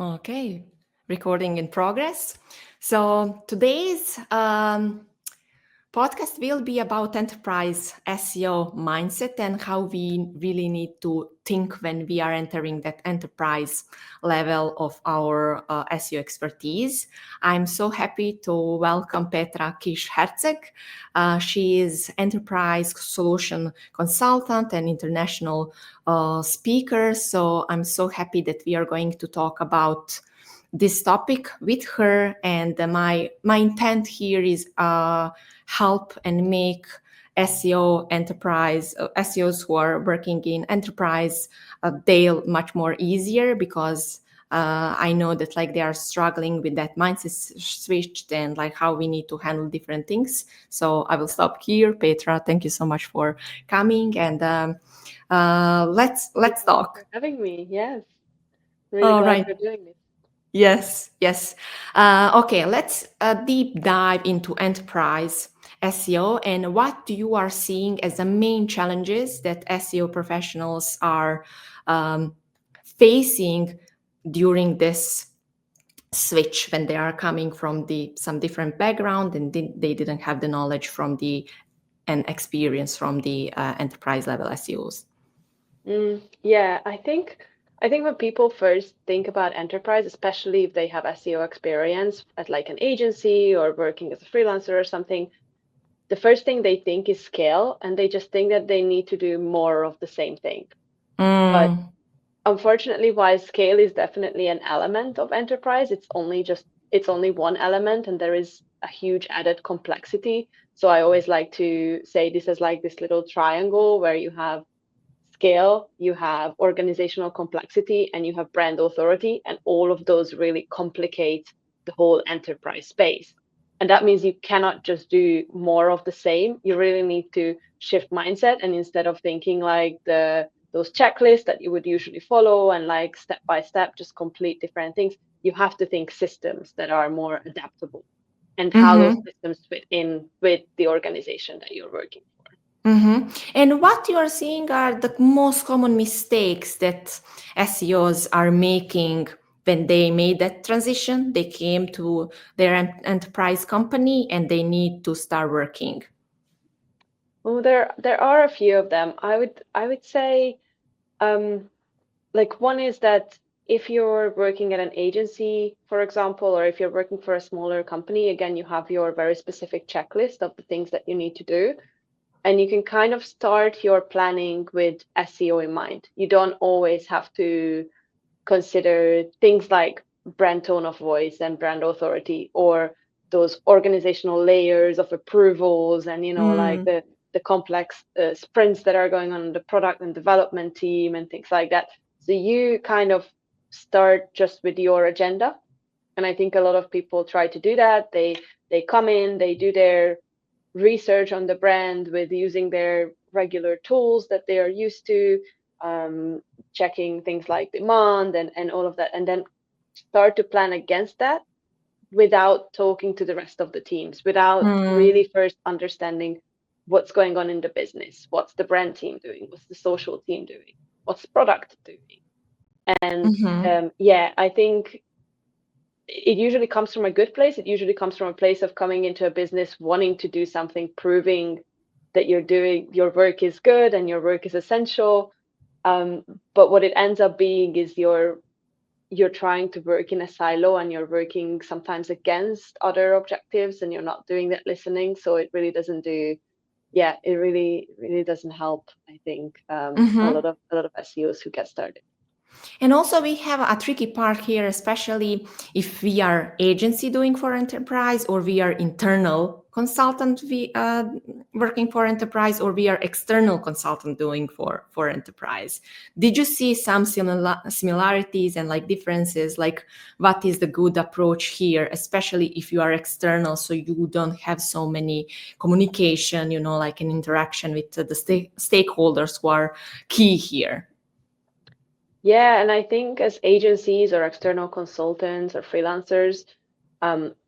Okay, recording in progress. So today's podcast will be about enterprise SEO mindset and how we really need to think when we are entering that enterprise level of our SEO expertise. I'm so happy to welcome Petra Kis-Herczegh. She is enterprise solution consultant and international speaker. So I'm so happy that we are going to talk about this topic with her, and my intent here is help and make SEO enterprise SEOs who are working in enterprise they'll much more easier, because I know that like they are struggling with that mindset switch and like how we need to handle different things. So I will stop here. Petra, thank you so much for coming, and let's talk. For having me. Yes, really All glad right. we're doing this. Yes. Okay, let's deep dive into enterprise SEO and what you are seeing as the main challenges that SEO professionals are um, facing during this switch when they are coming from some different background and they didn't have the knowledge from the and experience from the enterprise level SEOs. Yeah, I think when people first think about enterprise, especially if they have SEO experience at like an agency or working as a freelancer or something, the first thing they think is scale, and they just think that they need to do more of the same thing. But Mm, unfortunately, while scale is definitely an element of enterprise, it's only one element, and there is a huge added complexity. So I always like to say this as like this little triangle where you have scale, you have organizational complexity, and you have brand authority, and all of those really complicate the whole enterprise space. And that means you cannot just do more of the same. You really need to shift mindset, and instead of thinking like the those checklists that you would usually follow and like step by step just complete different things, you have to think systems that are more adaptable and how those mhm. systems fit in with the organization that you're working for. And what you are seeing are the most common mistakes that SEOs are making when they made that transition. They came to their enterprise company and they need to start working. Well, there are a few of them. I would say um, like one is that if you're working at an agency, for example, or if you're working for a smaller company, again, you have your very specific checklist of the things that you need to do, and you can kind of start your planning with SEO in mind. You don't always have to consider things like brand tone of voice and brand authority, or those organizational layers of approvals, and like Mm, the complex sprints that are going on in the product and development team and things like that. So you kind of start just with your agenda, and I think a lot of people try to do that. They come in, they do their research on the brand with using their regular tools that they are used to, um, checking things like demand and all of that, and then start to plan against that without talking to the rest of the teams, without mm, really first understanding what's going on in the business, what's the brand team doing, what's the social team doing, what's the product doing. And mhm, yeah, I think it usually comes from a good place. It usually comes from a place of coming into a business, wanting to do something, proving that your work is good and your work is essential. Um, but what it ends up being is you're trying to work in a silo, and you're working sometimes against other objectives, and you're not doing that listening. So it really doesn't do, yeah, it really doesn't help, I think, mhm. a lot of SEOs who get started. And also we have a tricky part here, especially if we are agency doing for enterprise, or we are internal consultant working for enterprise, or we are external consultant doing for enterprise. Did you see some similarities and like differences? Like what is the good approach here, especially if you are external, so you don't have so many communication, like an interaction with the stakeholders who are key here. Yeah, and I think as agencies or external consultants or freelancers,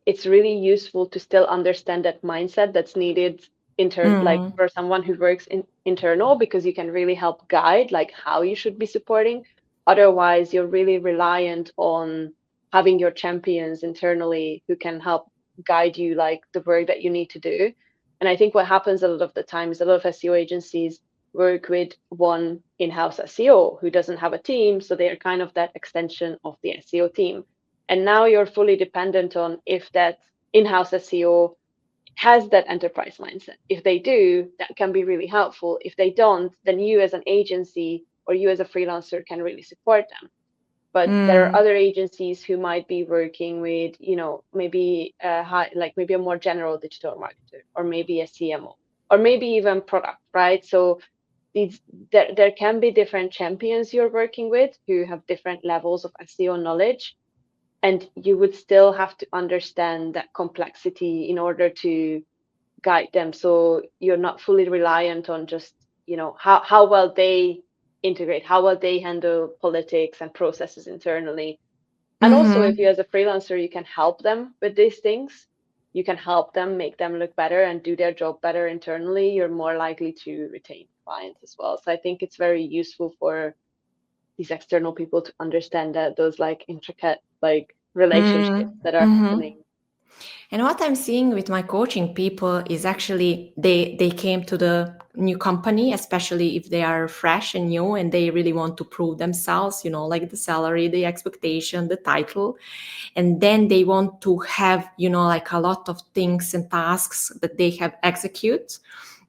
it's really useful to still understand that mindset that's needed like Mm, for someone who works in internal, because you can really help guide like how you should be supporting. Otherwise, you're really reliant on having your champions internally who can help guide you like the work that you need to do. And I think what happens a lot of the time is a lot of SEO agencies work with one in-house SEO who doesn't have a team, so they are kind of that extension of the SEO team. And now you're fully dependent on if that in-house SEO has that enterprise mindset. If they do, that can be really helpful. If they don't, then you as an agency or you as a freelancer can really support them. But there are other agencies who might be working with, maybe maybe a more general digital marketer, or maybe a CMO, or maybe even product, right? So there can be different champions you're working with who have different levels of SEO knowledge, and you would still have to understand that complexity in order to guide them. So you're not fully reliant on just, how well they integrate, how well they handle politics and processes internally. And also, if you as a freelancer, you can help them with these things, you can help them, make them look better and do their job better internally, you're more likely to retain clients as well. So I think it's very useful for these external people to understand that those like intricate like relationships that are happening. And what I'm seeing with my coaching people is actually they came to the new company, especially if they are fresh and new and they really want to prove themselves, like the salary, the expectation, the title. And then they want to have, like a lot of things and tasks that they have execute.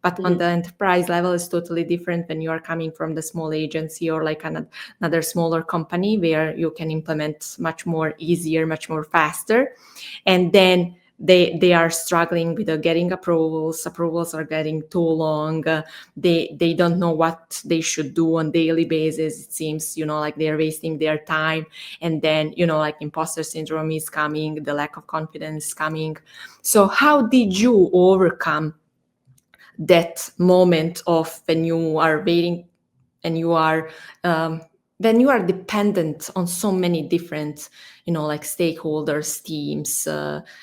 But on the enterprise level, it's totally different when you are coming from the small agency or like another smaller company where you can implement much more easier, much more faster. And then they are struggling with getting approvals are getting too long, they don't know what they should do on daily basis. It seems like they're wasting their time, and then like imposter syndrome is coming, the lack of confidence is coming. So how did you overcome that moment of when you are waiting and you are when you are dependent on so many different like stakeholders, teams,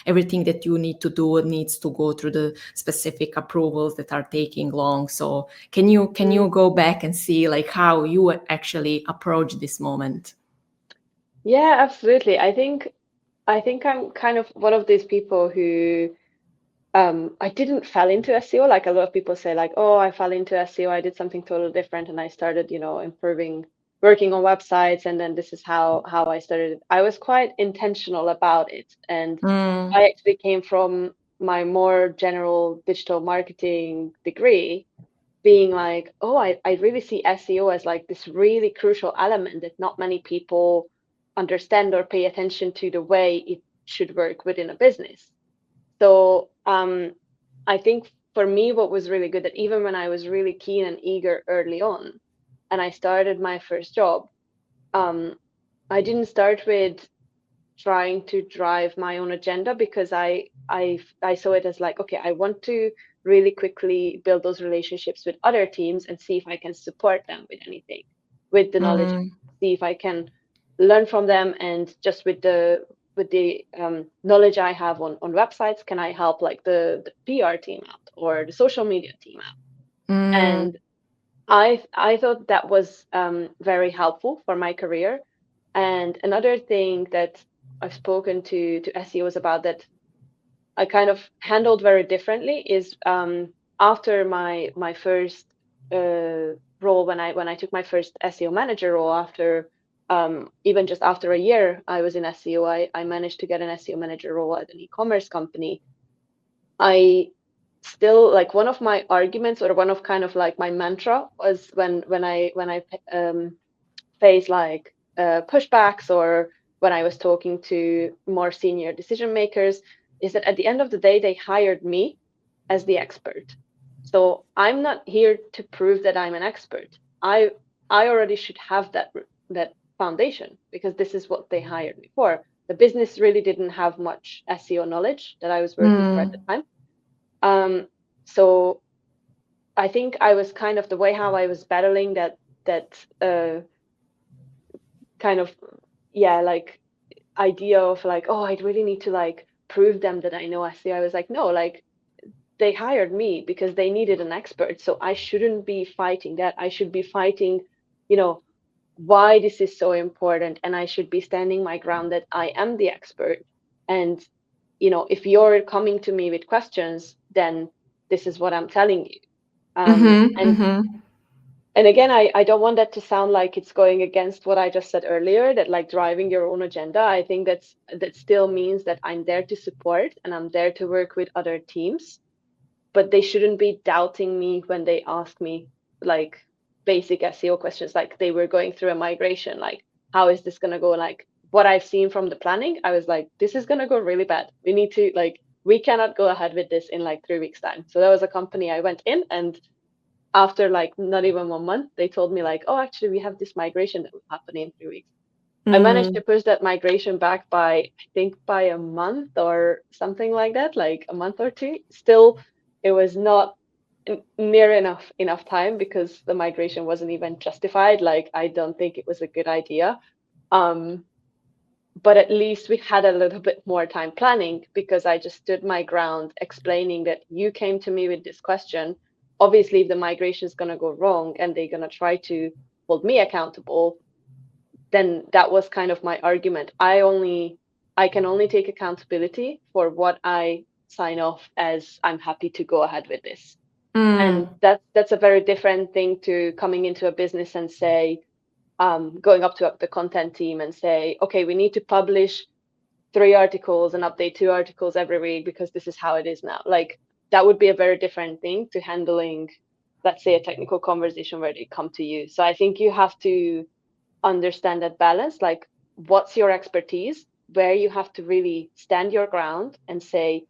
everything that you need to do needs to go through the specific approvals that are taking long. So can you go back and see like how you actually approach this moment? Yeah, absolutely. I think I'm kind of one of these people who I didn't fall into SEO. Like a lot of people say, like, oh, I fell into SEO, I did something totally different, and I started, improving, working on websites, and then this is how I started. I was quite intentional about it, and I actually came from my more general digital marketing degree, being like, oh, I really see SEO as like this really crucial element that not many people understand or pay attention to the way it should work within a business. So I think for me, what was really good that even when I was really keen and eager early on, and I started my first job, I didn't start with trying to drive my own agenda, because I saw it as like, okay, I want to really quickly build those relationships with other teams and see if I can support them with anything, with the knowledge, see if I can learn from them, and just with the knowledge I have on websites, can I help like the PR team out or the social media team out? And I thought that was very helpful for my career. And another thing that I've spoken to SEOs about that I kind of handled very differently is after my first role, when I took my first SEO manager role, after even just after a year I was in SEO, I managed to get an SEO manager role at an e-commerce company. I still, like, one of my arguments, or one of kind of like my mantra, was when I face like pushbacks, or when I was talking to more senior decision makers, is that at the end of the day, they hired me as the expert. So I'm not here to prove that I'm an expert. I already should have that foundation, because this is what they hired me for. The business really didn't have much SEO knowledge that I was working for at the time. So I think I was kind of, the way how I was battling that kind of, yeah, like idea of like, oh, I really need to like prove them that I know SEO. I was like, no, like, they hired me because they needed an expert. So I shouldn't be fighting that. I should be fighting, why this is so important, and I should be standing my ground that I am the expert. And if you're coming to me with questions, then this is what I'm telling you. And again, I don't want that to sound like it's going against what I just said earlier, that like driving your own agenda. I think that still means that I'm there to support and I'm there to work with other teams, but they shouldn't be doubting me when they ask me like basic SEO questions, like they were going through a migration, like how is this going to go? Like what I've seen from the planning, I was like, this is going to go really bad. We need to we cannot go ahead with this in like 3 weeks time. So that was a company I went in, and after like not even 1 month, they told me like, oh, actually we have this migration that will happen in 3 weeks. I managed to push that migration back by, I think, by a month or something like that, like a month or two. Still, it was not near enough time because the migration wasn't even justified. Like, I don't think it was a good idea. But at least we had a little bit more time planning, because I just stood my ground explaining that you came to me with this question. Obviously, if the migration is going to go wrong and they're going to try to hold me accountable, then that was kind of my argument. I can only take accountability for what I sign off as I'm happy to go ahead with this. And that's a very different thing to coming into a business and say, going up to the content team and say, okay, we need to publish 3 articles and update 2 articles every week because this is how it is now. Like, that would be a very different thing to handling, let's say, a technical conversation where they come to you. So I think you have to understand that balance, like what's your expertise, where you have to really stand your ground and say,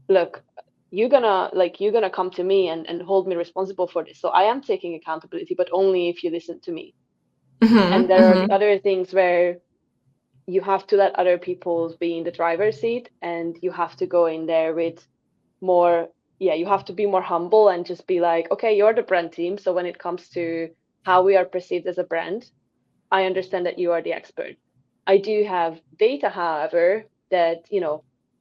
look, you're gonna come to me and hold me responsible for this. So I am taking accountability, but only if you listen to me. And there are the other things where you have to let other people be in the driver's seat, and you have to go in there with more, you have to be more humble and just be like, okay, you're the brand team, so when it comes to how we are perceived as a brand, I understand that you are the expert. I do have data, however, that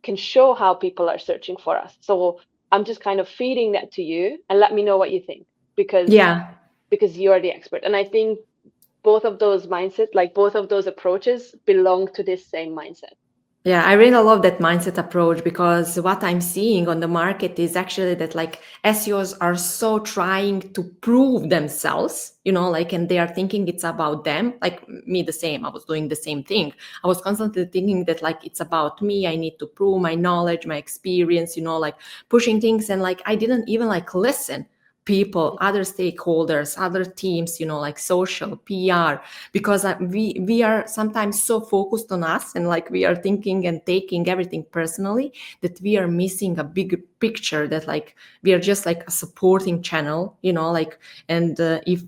can show how people are searching for us. So I'm just kind of feeding that to you, and let me know what you think, because you are the expert. And I think both of those mindsets, like both of those approaches, belong to this same mindset. Yeah, I really love that mindset approach, because what I'm seeing on the market is actually that like SEOs are so trying to prove themselves, and they are thinking it's about them. Like me, the same. I was doing the same thing. I was constantly thinking that like it's about me. I need to prove my knowledge, my experience, like pushing things. And like I didn't even like listen people, other stakeholders, other teams, like social, PR, because we are sometimes so focused on us, and like we are thinking and taking everything personally, that we are missing a big picture, that like we are just like a supporting channel, and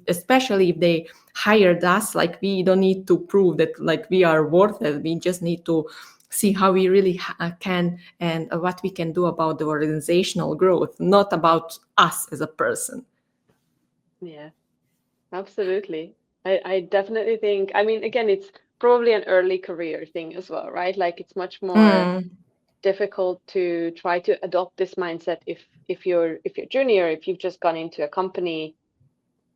especially if they hired us, like we don't need to prove that like we are worth it. We just need to see how we really can, and what we can do about the organizational growth, not about us as a person. Yeah, absolutely. I definitely think, I mean, again, it's probably an early career thing as well, right? Like it's much more difficult to try to adopt this mindset if you're junior, if you've just gone into a company.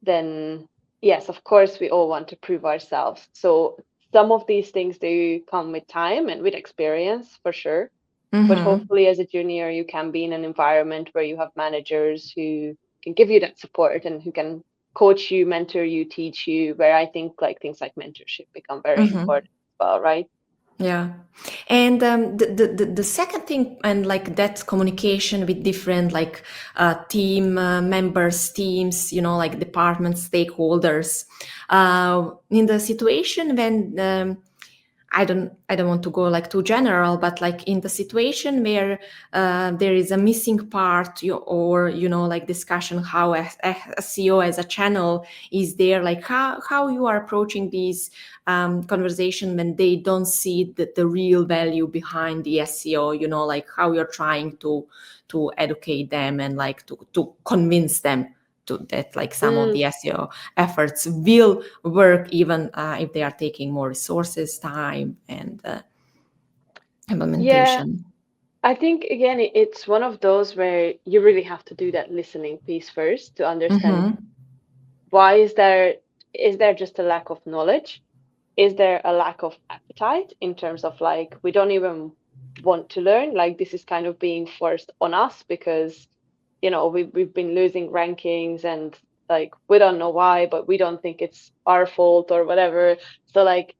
Then yes, of course, we all want to prove ourselves. So some of these things do come with time and with experience, for sure. But hopefully, as a junior, you can be in an environment where you have managers who can give you that support and who can coach you, mentor you, teach you, where I think like things like mentorship become very important as well, right? Yeah. And the second thing, and like that communication with different like team members, teams, like departments, stakeholders, in the situation when I don't want to go like too general, but like in the situation where there is a missing part, or like discussion how a SEO as a channel is there, like how you are approaching these conversation when they don't see the real value behind the SEO, like how you're trying to educate them, and like to convince them that like some of the SEO efforts will work, even if they are taking more resources, time, and implementation. Yeah, I think again, it's one of those where you really have to do that listening piece first to understand why is there is there just a lack of knowledge? Is there a lack of appetite in terms of like, we don't even want to learn? Like, this is kind of being forced on us because, you know, we've been losing rankings and like, we don't know why, but we don't think it's our fault or whatever. So like,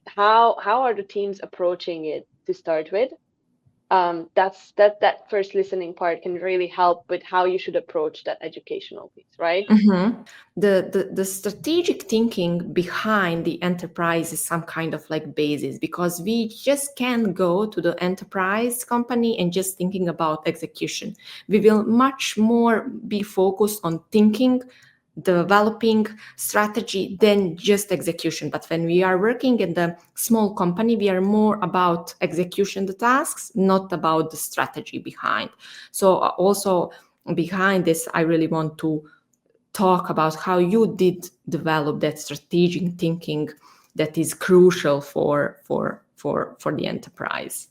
how are the teams approaching it to start with? That first listening part can really help with how you should approach that educational piece, right? The strategic thinking behind the enterprise is some kind of like basis, because we just can't go to the enterprise company and just thinking about execution. We will much more be focused on thinking, developing strategy than just execution. But when we are working in the small company, we are more about execution the tasks, not about the strategy behind. So also behind this, I really want to talk about how you did develop that strategic thinking that is crucial for the enterprise.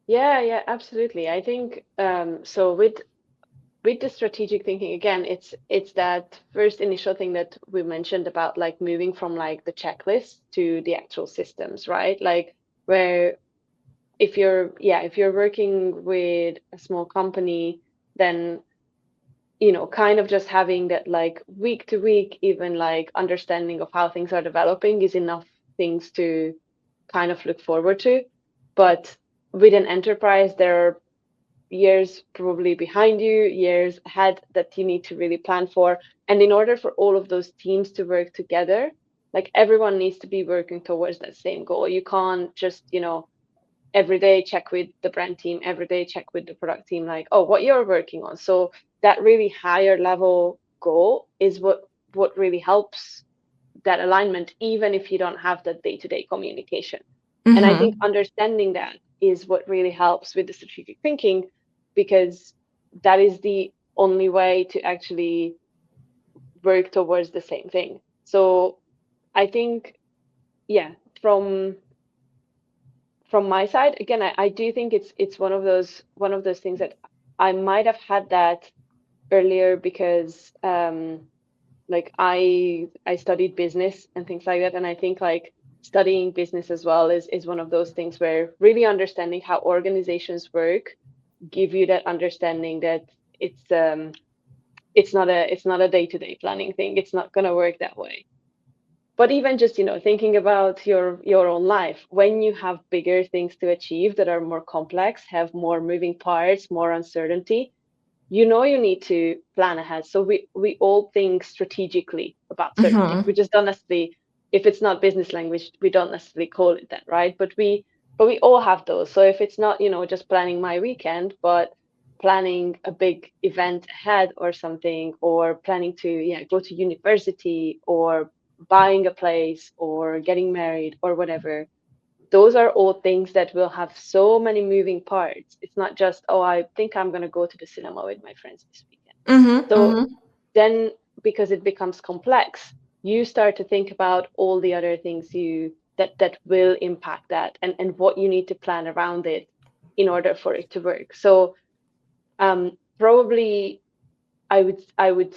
Yeah, absolutely. I think so with the strategic thinking, again, it's that first initial thing that we mentioned about like moving from like the checklist to the actual systems, right? Like where if you're working with a small company, then you know, kind of just having that like week to week, even like understanding of how things are developing is enough things to kind of look forward to. But with an enterprise, there are years probably behind you, years ahead that you need to really plan for. And in order for all of those teams to work together, like everyone needs to be working towards that same goal. You can't just, you know, every day check with the brand team, every day check with the product team, like, oh, what you're working on. So that really higher level goal is what really helps that alignment, even if you don't have that day-to-day communication. And I think understanding that is what really helps with the strategic thinking, because that is the only way to actually work towards the same thing. So I think, yeah, from my side, again, I do think it's one of those things that I might have had that earlier because like I studied business and things like that, and I think like studying business as well is one of those things where really understanding how organizations work give you that understanding that it's not a day-to-day planning thing. It's not going to work that way. But even just, you know, thinking about your own life, when you have bigger things to achieve that are more complex, have more moving parts, more uncertainty, you know, you need to plan ahead. So we all think strategically about certain things. We just don't necessarily, if it's not business language, we don't necessarily call it that, right? But we all have those. So if it's not, you know, just planning my weekend, but planning a big event ahead or something, or planning to go to university, or buying a place, or getting married, or whatever, those are all things that will have so many moving parts. It's not just, oh, I think I'm going to go to the cinema with my friends this weekend. So then, because it becomes complex, you start to think about all the other things that will impact that, and what you need to plan around it in order for it to work. So probably I would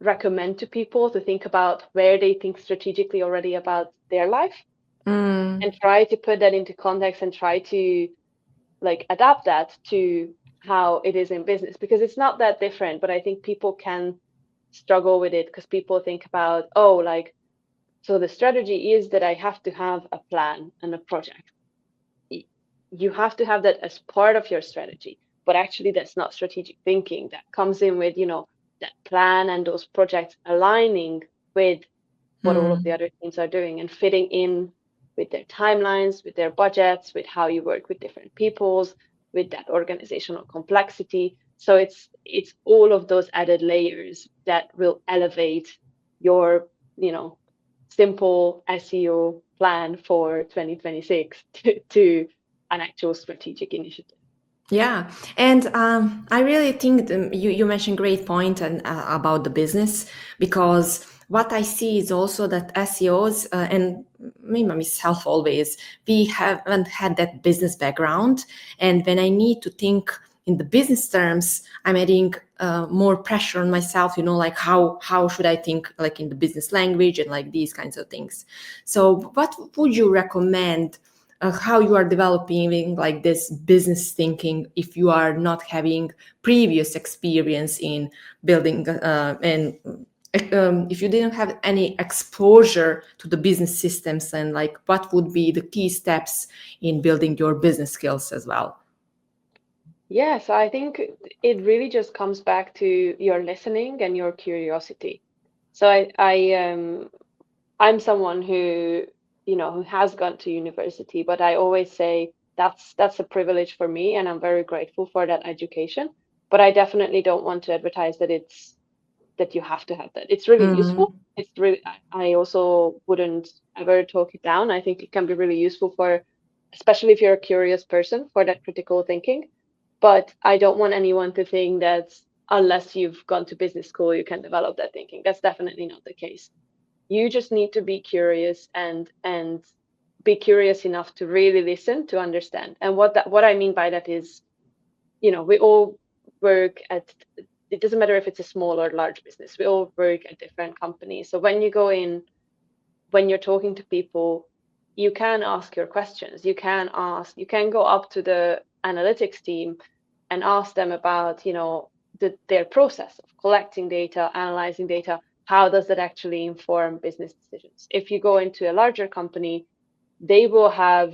recommend to people to think about where they think strategically already about their life, and try to put that into context and try to like adapt that to how it is in business, because it's not that different. But I think people can struggle with it because people think about, oh, like, so the strategy is that I have to have a plan and a project. You have to have that as part of your strategy, but actually that's not strategic thinking. That comes in with, you know, that plan and those projects aligning with what all of the other teams are doing and fitting in with their timelines, with their budgets, with how you work with different peoples, with that organizational complexity. So it's all of those added layers that will elevate your, you know, simple SEO plan for 2026 to an actual strategic initiative. Yeah, and I really think you mentioned great point and about the business, because what I see is also that SEOs and me myself always, we haven't had that business background, and when I need to think in the business terms, I'm adding more pressure on myself, like how should I think like in the business language and like these kinds of things. So what would you recommend, how you are developing like this business thinking if you are not having previous experience in building and if you didn't have any exposure to the business systems, and like what would be the key steps in building your business skills as well? Yeah, so I think it really just comes back to your listening and your curiosity. So I'm someone who, who has gone to university, but I always say that's a privilege for me, and I'm very grateful for that education. But I definitely don't want to advertise that you have to have that. It's really useful. It's really, I also wouldn't ever talk it down. I think it can be really useful for, especially if you're a curious person, for that critical thinking. But I don't want anyone to think that unless you've gone to business school, you can develop that thinking. That's definitely not the case. You just need to be curious and be curious enough to really listen to understand. And what I mean by that is, we all work at, it doesn't matter if it's a small or large business, we all work at different companies. So when you go in, when you're talking to people, you can ask your questions. You can go up to the analytics team and ask them about, their process of collecting data, analyzing data. How does that actually inform business decisions? If you go into a larger company, they will have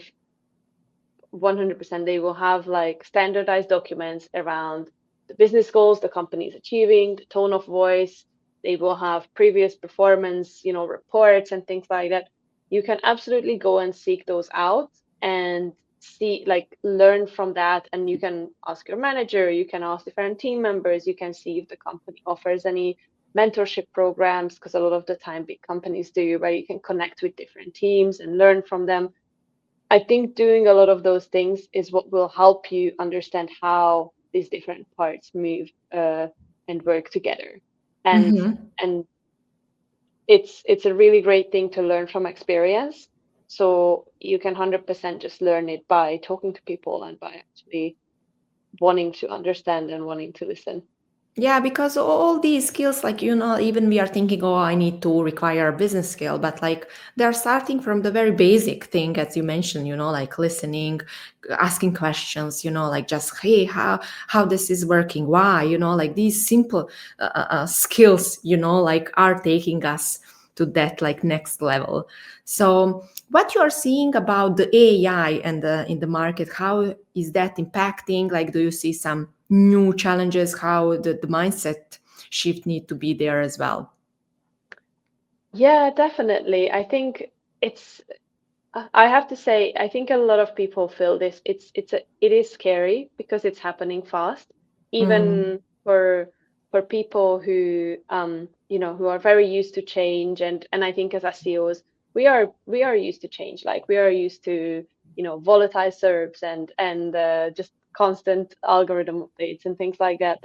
100%, they will have like standardized documents around the business goals the company is achieving, the tone of voice. They will have previous performance, reports and things like that. You can absolutely go and seek those out and see, like, learn from that. And you can ask your manager, you can ask different team members, you can see if the company offers any mentorship programs, because a lot of the time big companies do, where you can connect with different teams and learn from them. I think doing a lot of those things is what will help you understand how these different parts move and work together. And and it's a really great thing to learn from experience. So you can 100% just learn it by talking to people and by actually wanting to understand and wanting to listen. Yeah, because all these skills, like, even we are thinking, oh, I need to require a business skill, but like they're starting from the very basic thing, as you mentioned, like listening, asking questions, like just, hey, how this is working, why, like these simple skills, like are taking us to that like next level. So what you are seeing about the AI and in the market, how is that impacting? Like, do you see some new challenges, how the mindset shift need to be there as well? Yeah, definitely. I think it's I have to say, I think a lot of people feel this. It is scary because it's happening fast, Mm. even for people who who are very used to change. And I think as SEOs, we are used to change. Like, we are used to, volatile SERPs and just constant algorithm updates and things like that.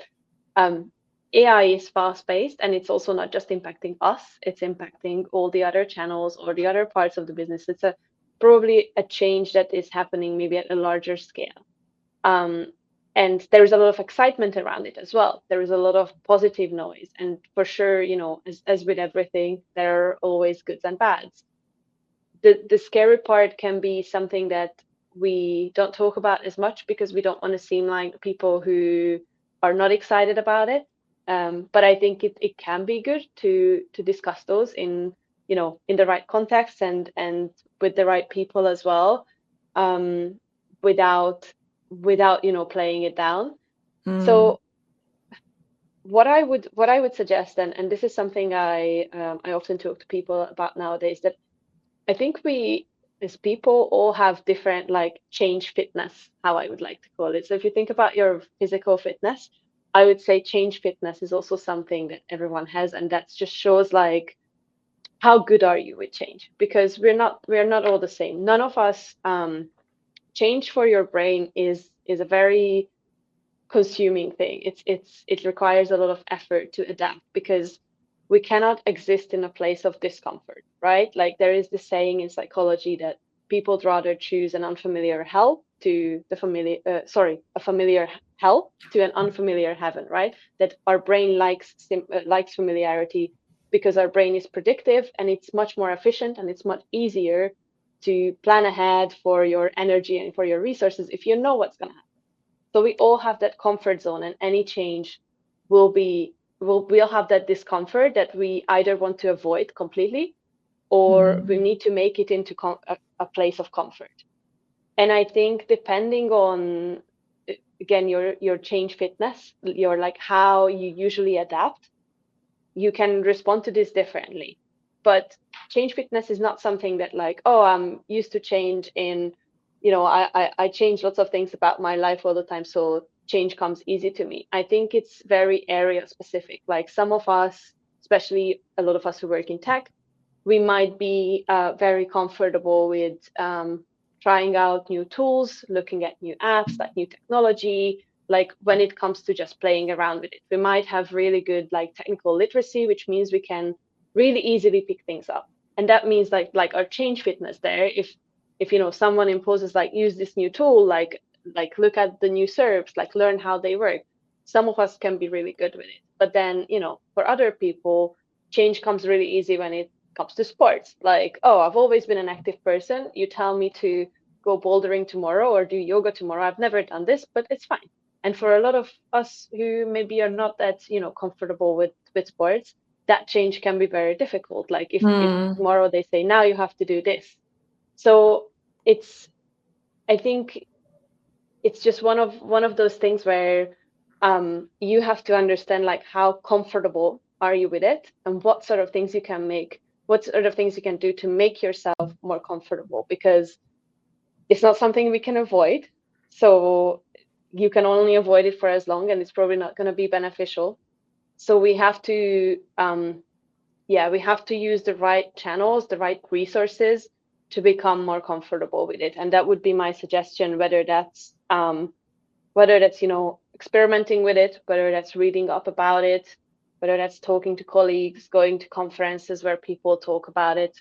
AI is fast paced, and it's also not just impacting us, it's impacting all the other channels or the other parts of the business. It's probably a change that is happening maybe at a larger scale. Um, and there is a lot of excitement around it as well. There is a lot of positive noise. And for sure, as with everything, there are always goods and bads. The scary part can be something that we don't talk about as much because we don't want to seem like people who are not excited about it. But I think it can be good to discuss those in the right context and with the right people as well, um, without playing it down. Mm. So what I would suggest, and this is something I often talk to people about nowadays, that I think we as people all have different, like, change fitness, how I would like to call it. So if you think about your physical fitness, I would say change fitness is also something that everyone has, and that just shows, like, how good are you with change? Because we're not all the same. None of us. Change for your brain is a very consuming thing. It requires a lot of effort to adapt because we cannot exist in a place of discomfort, right? Like, there is this saying in psychology that people would rather choose an unfamiliar hell to a familiar hell to an unfamiliar heaven, right? That our brain likes familiarity because our brain is predictive and it's much more efficient and it's much easier to plan ahead for your energy and for your resources if you know what's going to happen. So we all have that comfort zone, and any change we'll have that discomfort that we either want to avoid completely or we need to make it into a place of comfort. And I think depending on, again, your change fitness, your like how you usually adapt, you can respond to this differently. But change fitness is not something that like, oh, I'm used to change in, I change lots of things about my life all the time, so change comes easy to me. I think it's very area specific. Like some of us, especially a lot of us who work in tech, we might be very comfortable with trying out new tools, looking at new apps, like new technology, like when it comes to just playing around with it. We might have really good like technical literacy, which means we can really easily pick things up. And that means like our change fitness there, if someone imposes like use this new tool, like look at the new SERPs, like learn how they work. Some of us can be really good with it. But then, for other people, change comes really easy when it comes to sports. Like, oh, I've always been an active person. You tell me to go bouldering tomorrow or do yoga tomorrow. I've never done this, but it's fine. And for a lot of us who maybe are not that, comfortable with sports, that change can be very difficult. Like if tomorrow they say, now you have to do this. So I think it's just one of those things where you have to understand like how comfortable are you with it and what sort of things you can do to make yourself more comfortable, because it's not something we can avoid. So you can only avoid it for as long, and it's probably not going to be beneficial. So we have to use the right channels, the right resources to become more comfortable with it. And that would be my suggestion, whether that's experimenting with it, whether that's reading up about it, whether that's talking to colleagues, going to conferences where people talk about it.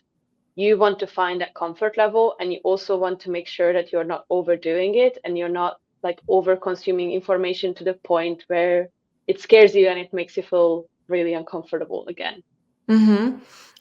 You want to find that comfort level, and you also want to make sure that you're not overdoing it and you're not like over consuming information to the point where it scares you and it makes you feel really uncomfortable again.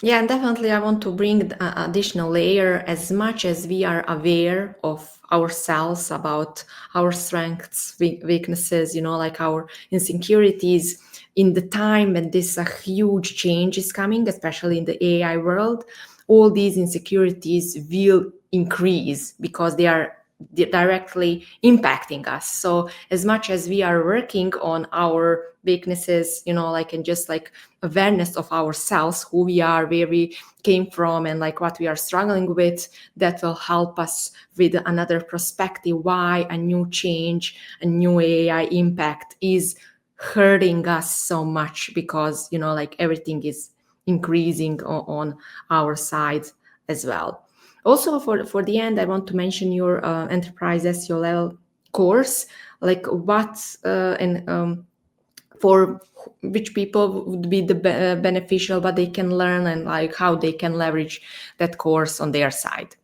Yeah, and definitely I want to bring an additional layer. As much as we are aware of ourselves, about our strengths, weaknesses, like our insecurities, in the time when this a huge change is coming, especially in the AI world, all these insecurities will increase because they are directly impacting us. So as much as we are working on our weaknesses, and just like awareness of ourselves, who we are, where we came from, and like what we are struggling with, that will help us with another perspective why a new change, a new AI impact is hurting us so much, because everything is increasing on our side as well. Also, for the end, I want to mention your enterprise SEO level course, like what and for which people would be the beneficial, what they can learn, and like how they can leverage that course on their side.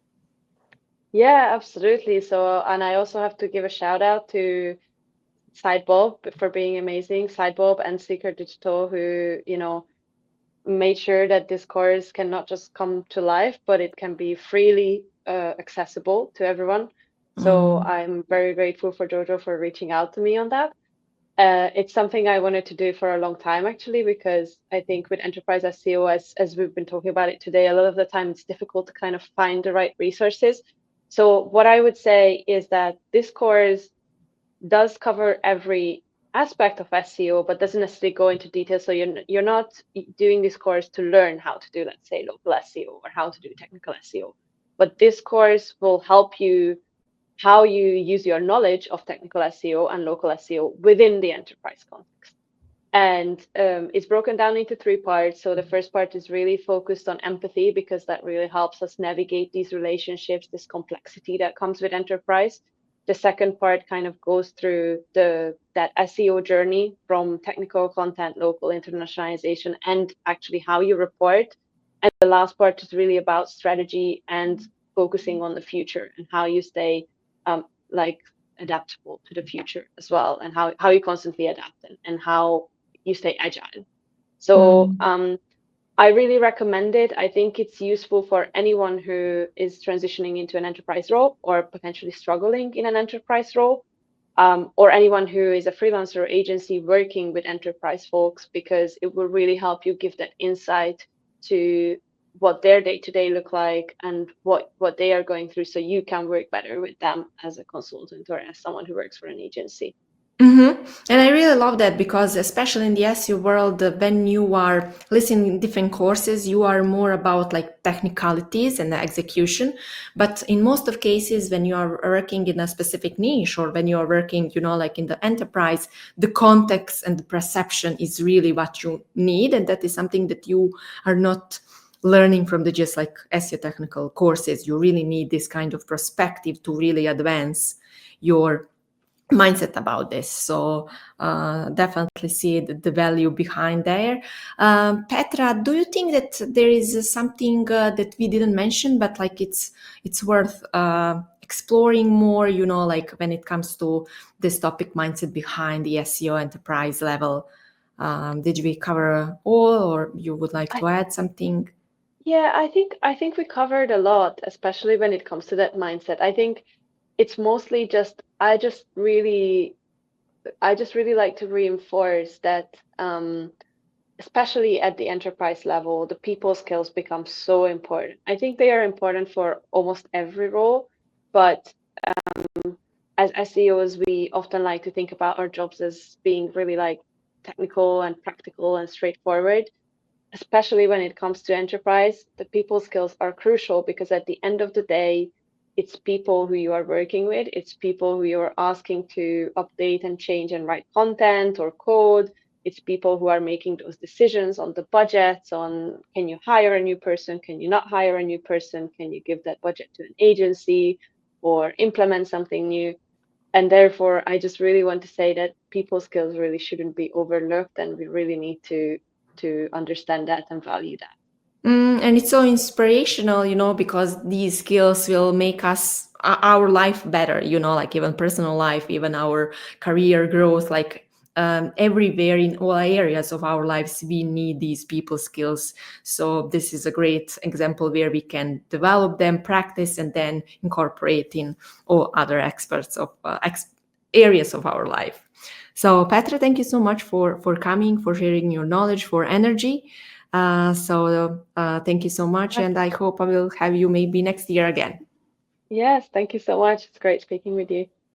Yeah, absolutely. So, and I also have to give a shout out to Sidebob for being amazing, Sidebob and Seeker Digital, who, made sure that this course can not just come to life, but it can be freely accessible to everyone. So I'm very grateful for Jojo for reaching out to me on that. It's something I wanted to do for a long time, actually, because I think with enterprise SEO, as we've been talking about it today, a lot of the time it's difficult to kind of find the right resources. So what I would say is that this course does cover every aspect of SEO, but doesn't necessarily go into detail. So you're not doing this course to learn how to do, let's say, local SEO or how to do technical SEO. But this course will help you how you use your knowledge of technical SEO and local SEO within the enterprise context. And it's broken down into 3 parts. So the first part is really focused on empathy, because that really helps us navigate these relationships, this complexity that comes with enterprise. The second part kind of goes through that SEO journey from technical content, local internationalization, and actually how you report. And the last part is really about strategy and focusing on the future and how you stay adaptable to the future as well, and how you constantly adapt and how you stay agile. So I really recommend it. I think it's useful for anyone who is transitioning into an enterprise role or potentially struggling in an enterprise role, or anyone who is a freelancer or agency working with enterprise folks, because it will really help you give that insight to what their day-to-day look like and what they are going through, so you can work better with them as a consultant or as someone who works for an agency. And I really love that, because especially in the SEO world, when you are listening to different courses, you are more about like technicalities and the execution. But in most of cases, when you are working in a specific niche, or when you are working, like in the enterprise, the context and the perception is really what you need. And that is something that you are not learning from the just like SEO technical courses. You really need this kind of perspective to really advance your mindset about this. So definitely see the value behind there. Petra, do you think that there is something that we didn't mention, but like it's worth exploring more, like when it comes to this topic, mindset behind the SEO enterprise level? Did we cover all, or you would like to add something? Yeah, I think we covered a lot, especially when it comes to that mindset. I think it's mostly just I just really like to reinforce that, especially at the enterprise level, the people skills become so important. I think they are important for almost every role, but as SEOs, we often like to think about our jobs as being really like technical and practical and straightforward. Especially when it comes to enterprise, the people skills are crucial, because at the end of the day, it's people who you are working with. It's people who you are asking to update and change and write content or code. It's people who are making those decisions on the budgets, on can you hire a new person? Can you not hire a new person? Can you give that budget to an agency or implement something new? And therefore, I just really want to say that people skills really shouldn't be overlooked, and we really need to understand that and value that. And it's so inspirational, because these skills will make our life better, like even personal life, even our career growth, like everywhere in all areas of our lives, we need these people skills. So this is a great example where we can develop them, practice, and then incorporate in all other experts of areas of our life. So Petra, thank you so much for coming, for sharing your knowledge, for energy. Thank you so much, and I hope I will have you maybe next year again. Yes, thank you so much. It's great speaking with you.